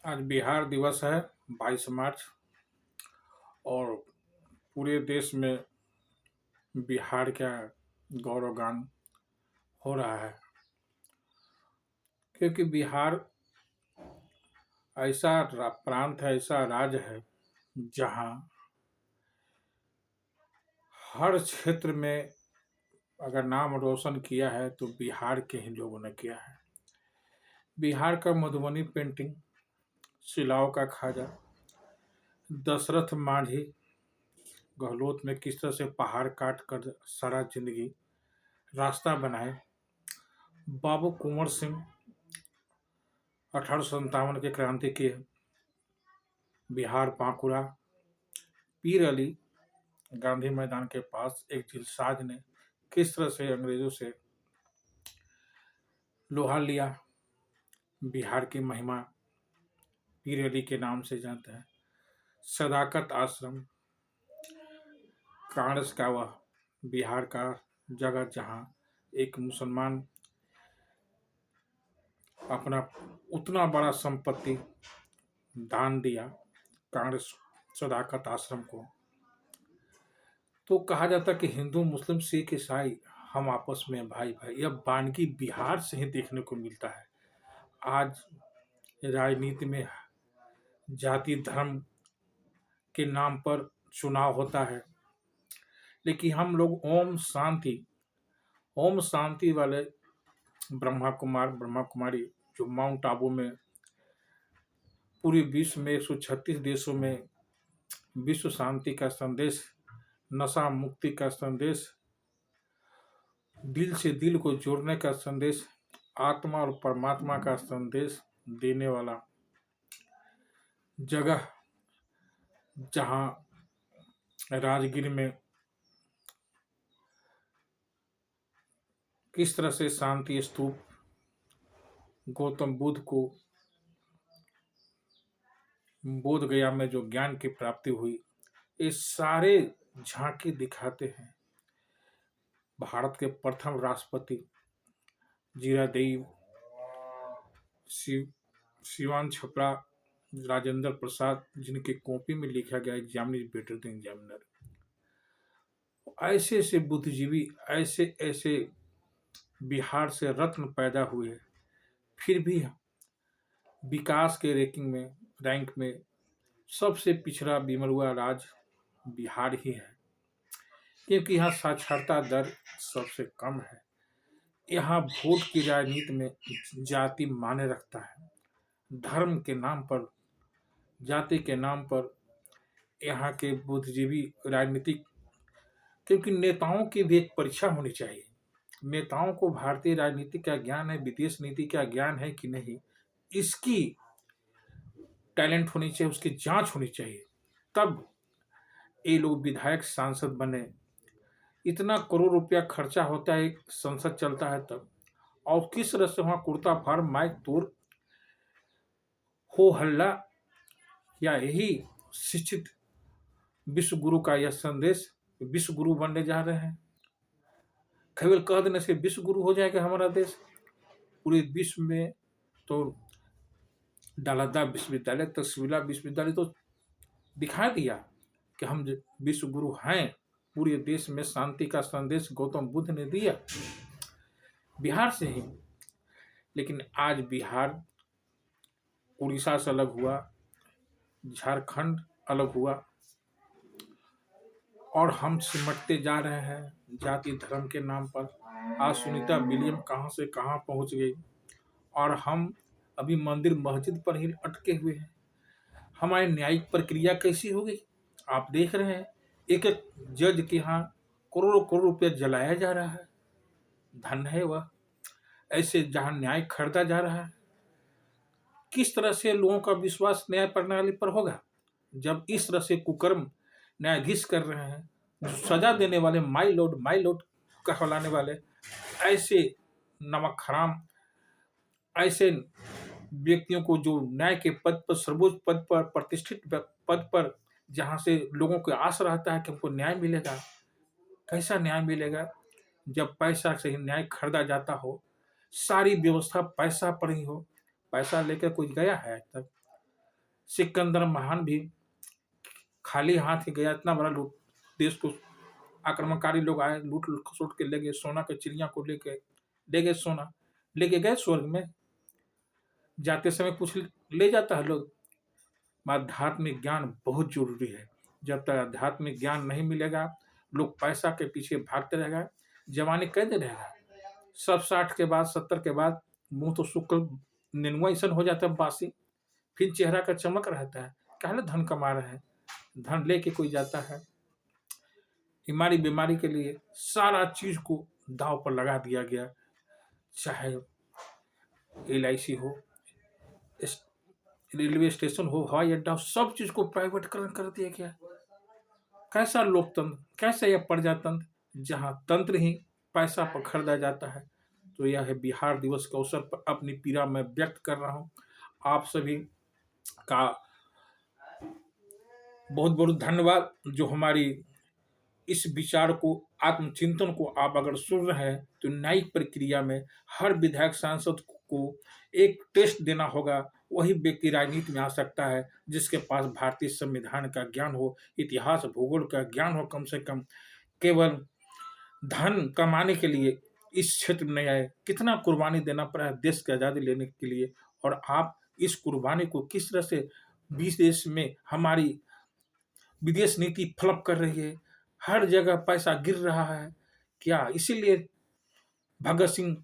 आज बिहार दिवस है 22 मार्च। और पूरे देश में बिहार का गौरवगान हो रहा है, क्योंकि बिहार ऐसा प्रांत है, ऐसा राज्य है जहाँ हर क्षेत्र में अगर नाम रोशन किया है तो बिहार के ही लोगों ने किया है। बिहार का मधुबनी पेंटिंग, शिलाओं का खाजा, दशरथ मांझी गहलोत में किस तरह से पहाड़ काट कर सारा जिंदगी रास्ता बनाए, बाबू कुंवर सिंह 1857 के क्रांति के बिहार बांकुरा, पीर अली गांधी मैदान के पास एक दिलसाज ने किस तरह से अंग्रेजों से लोहा लिया। बिहार की महिमा पीर अली के नाम से जानते हैं। सदाकत आश्रम, कांग्रेस का वह बिहार का जगह जहां एक मुसलमान अपना उतना बड़ा संपत्ति दान दिया कांग्रेस सदाकत आश्रम को। तो कहा जाता कि हिंदू मुस्लिम सिख ईसाई हम आपस में भाई भाई, यह वानगी बिहार से ही देखने को मिलता है। आज राजनीति में जाति धर्म के नाम पर चुनाव होता है, लेकिन हम लोग ओम शांति वाले ब्रह्मा कुमारी जो माउंट आबू में पूरे विश्व में 136 देशों में विश्व शांति का संदेश, नशा मुक्ति का संदेश, दिल से दिल को जोड़ने का संदेश, आत्मा और परमात्मा का संदेश देने वाला जगह, जहां राजगीर में किस तरह से शांति स्तूप, गौतम बुद्ध को बोध गया में जो ज्ञान की प्राप्ति हुई, ये सारे झांकी दिखाते हैं। भारत के प्रथम राष्ट्रपति जीरादेव, शिवान छपरा, राजेंद्र प्रसाद, जिनके कॉपी में लिखा गया examiner is better than examiner, ऐसे ऐसे बुद्धिजीवी, ऐसे ऐसे बिहार से रत्न पैदा हुए, फिर भी विकास के रैंक में सबसे पिछड़ा बिमरुआ राज्य बिहार ही है, क्योंकि यहाँ साक्षरता दर सबसे कम है। यहाँ वोट की राजनीति में जाति माने रखता है, धर्म के नाम पर, जाति के नाम पर यहाँ के बुद्धिजीवी राजनीतिक, क्योंकि नेताओं की भी एक परीक्षा होनी चाहिए। नेताओं को भारतीय राजनीति का ज्ञान है, विदेश नीति का ज्ञान है कि नहीं, इसकी टैलेंट होनी चाहिए, उसकी जांच होनी चाहिए, तब ये लोग विधायक सांसद बने। इतना करोड़ रुपया खर्चा होता है, संसद चलता है तब, और किस तरह से वहाँ कुर्ता फार्म माइक तोड़ हो हल्ला, या यही शिक्षित विश्व गुरु का यह संदेश, विश्व गुरु बनने जा रहे हैं। केवल कह देने से विश्व गुरु हो जाएगा हमारा देश। पूरे विश्व में तो नालंदा विश्वविद्यालय, तक्षशिला विश्वविद्यालय तो दिखा दिया कि हम विश्व गुरु हैं। पूरे देश में शांति का संदेश गौतम बुद्ध ने दिया, बिहार से ही। लेकिन आज बिहार उड़ीसा से अलग हुआ, झारखंड अलग हुआ, और हम सिमटते जा रहे हैं जाति धर्म के नाम पर। आज सुनीता विलियम कहाँ से कहाँ पहुँच गई, और हम अभी मंदिर मस्जिद पर ही अटके हुए हैं। हमारी न्यायिक प्रक्रिया कैसी होगी आप देख रहे हैं। एक एक जज के यहाँ करोड़ों करोड़ रुपया जलाया जा रहा है, धन है वह, ऐसे जहाँ न्याय खरीदा जा रहा है। किस तरह से लोगों का विश्वास न्याय प्रणाली पर होगा जब इस तरह से कुकर्म न्यायाधीश कर रहे हैं, जो सजा देने वाले माई लॉर्ड कहलाने वाले ऐसे नमक हराम, ऐसे व्यक्तियों को जो न्याय के पद पर, सर्वोच्च पद पर, प्रतिष्ठित पद पर, जहां से लोगों को आस रहता है कि हमको न्याय मिलेगा, कैसा न्याय मिलेगा जब पैसा से ही न्याय खरीदा जाता हो, सारी व्यवस्था पैसा पर ही हो। पैसा लेकर कोई गया है आज तक? सिकंदर महान भी खाली हाथ ही गया, इतना बड़ा लूट देश को आक्रमणकारी लोग आए, लूट खसोट के ले गए, सोना के चिड़िया को लेके ले गए, सोना लेके गए स्वर्ग में। जाते समय कुछ ले जाता है लोग। आध्यात्मिक ज्ञान बहुत जरूरी है। जब तक आध्यात्मिक ज्ञान नहीं मिलेगा, लोग पैसा के पीछे भागते रहेगा, जवानी कैसे रहेगा। सब 60 के बाद 70 के बाद मुंह तो शुक्र नेनुआ ऐसा हो जाता है बासी, फिर चेहरा का चमक रहता है। काहे धन कमा रहे हैं, धन लेके कोई जाता है, बीमारी बीमारी के लिए सारा चीज को दाव पर लगा दिया गया। चाहे LIC हो, रेलवे स्टेशन हो, हवाई अड्डा हो, सब चीज को प्राइवेटकरण कर दिया गया। कैसा लोकतंत्र, कैसा यह प्रजातंत्र जहां तंत्र ही पैसा पर खरीदा जाता है। तो यह है बिहार दिवस के अवसर पर अपनी पीड़ा मैं व्यक्त कर रहा हूं। आप सभी का बहुत बहुत धन्यवाद, जो हमारी इस विचार को, आत्मचिंतन को आप अगर सुन रहे हैं तो न्यायिक प्रक्रिया में हर विधायक सांसद को एक टेस्ट देना होगा। वही व्यक्ति राजनीति में आ सकता है जिसके पास भारतीय संविधान का ज्ञान हो, इतिहास भूगोल का ज्ञान हो। कम से कम केवल धन कमाने के लिए इस क्षेत्र में आए, कितना कुर्बानी देना पड़ा है देश की आज़ादी लेने के लिए, और आप इस कुर्बानी को किस तरह से विदेश में हमारी विदेश नीति फ्लप कर रही है, हर जगह पैसा गिर रहा है। क्या इसीलिए भगत सिंह,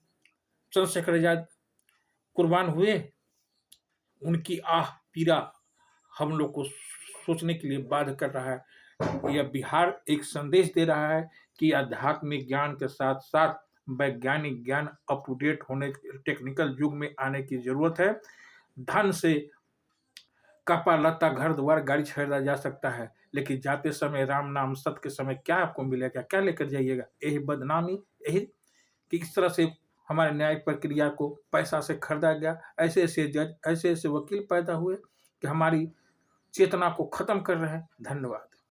चंद्रशेखर आजाद कुर्बान हुए? उनकी आह पीड़ा हम लोग को सोचने के लिए बाध्य कर रहा है। यह बिहार एक संदेश दे रहा है कि आध्यात्मिक ज्ञान के साथ साथ वैज्ञानिक ज्ञान अप टू डेट होने, टेक्निकल युग में आने की जरूरत है। धन से कपड़ा लत्ता घर द्वार गाड़ी खरीदा जा सकता है, लेकिन जाते समय राम नाम सत्य के समय क्या आपको मिलेगा, क्या लेकर जाइएगा? यही बदनामी, यही कि इस तरह से हमारे न्यायिक प्रक्रिया को पैसा से खरीदा गया। ऐसे ऐसे जज, ऐसे ऐसे वकील पैदा हुए कि हमारी चेतना को खत्म कर रहे हैं। धन्यवाद।